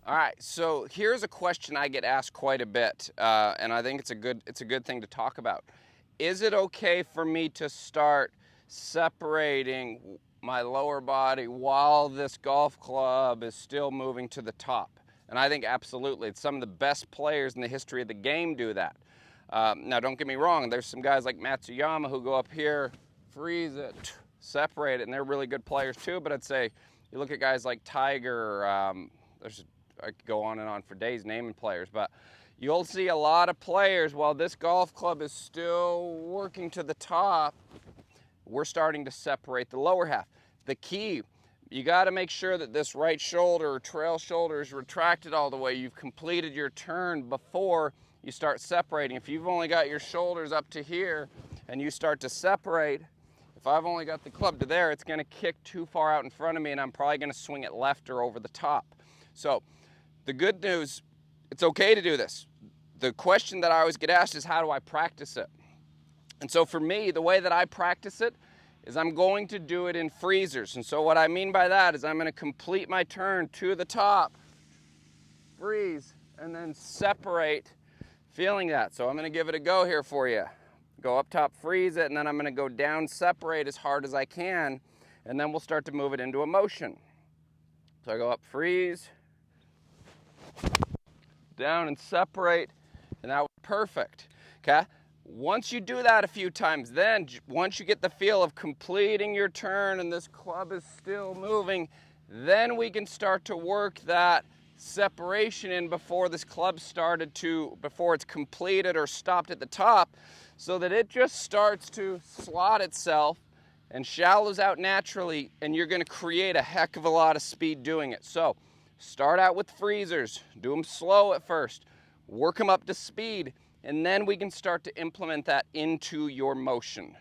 All right, so here's a question I get asked quite a bit, and I think it's a good thing to talk about. Is it okay for me to start separating my lower body while this golf club is still moving to the top? And I think absolutely. Some of the best players in the history of the game do that. Now, don't get me wrong. There's some guys like Matsuyama who go up here, freeze it, separate it, and they're really good players too. But I'd say you look at guys like Tiger. I could go on and on for days naming players, but you'll see a lot of players while this golf club is still working to the top, we're starting to separate the lower half. The key, you got to make sure that this right shoulder or trail shoulder is retracted all the way. You've completed your turn before you start separating. If you've only got your shoulders up to here and you start to separate, if I've only got the club to there, it's going to kick too far out in front of me and I'm probably going to swing it left or over the top. So the good news, it's okay to do this. The question that I always get asked is, how do I practice it? And so for me, the way that I practice it is I'm going to do it in freezers. And so what I mean by that is I'm going to complete my turn to the top, freeze, and then separate, feeling that. So I'm going to give it a go here for you. Go up top, freeze it, and then I'm going to go down, separate as hard as I can, and then we'll start to move it into a motion. So I go up, freeze, down and separate, and that was perfect. Okay, once you do that a few times, then once you get the feel of completing your turn and this club is still moving, then we can start to work that separation in before this club before it's completed or stopped at the top, so that it just starts to slot itself and shallows out naturally, and you're going to create a heck of a lot of speed doing it. So start out with freezers, do them slow at first, work them up to speed, and then we can start to implement that into your motion.